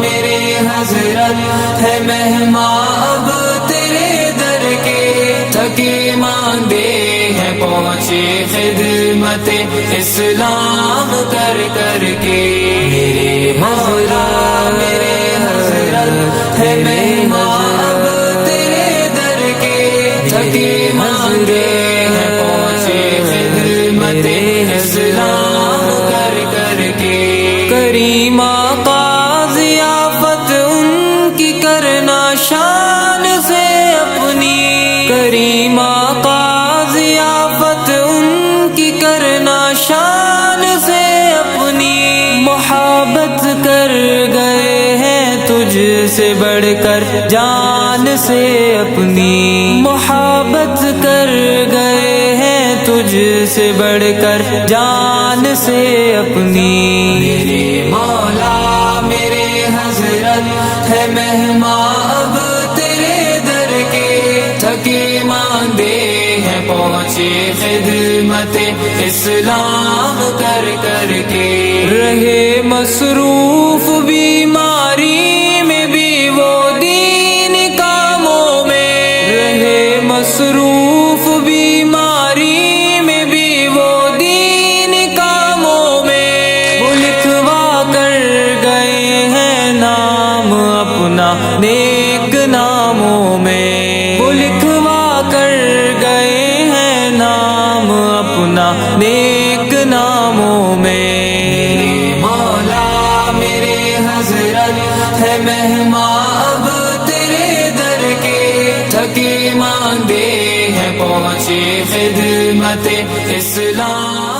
میرے حضرت ہے مہمان اب تیرے در کے، تھکے ماندے ہیں پہنچے خدمت اسلام کر کر کے۔ میرے مولا میرے حضرت ہے مہمان اب تیرے در کے، تھکے ماندے ہیں پہنچے خدمت اسلام کر کر کے۔ کریم آقا ضیافت ان کی کرنا شان سے اپنی، کریم آقا ضیافت ان کی کرنا شان سے اپنی، محبت کر گئے ہیں تجھ سے بڑھ کر جان سے اپنی، محبت کر گئے ہیں تجھ سے بڑھ کر جان سے اپنی۔ میرے مولا میرے حضرت ہے مہمان اب تیرے در کے، تھکے ماندے ہیں پہنچے خدمت اسلام کر کر کے۔ رہے مصروف بیماری میں بھی وہ دین کاموں میں، رہے مصروف بیماری میں بھی وہ دین کاموں میں، وہ لکھوا کر گئے ہیں نام اپنا نیک ناموں میں، وہ لکھوا کر گئے ہیں نام اپنا نیک ناموں میں۔ مولا میرے حضرت ہے مہمان اب تیرے در کے، تھکے ماندے ہیں پہنچے خدمت اسلام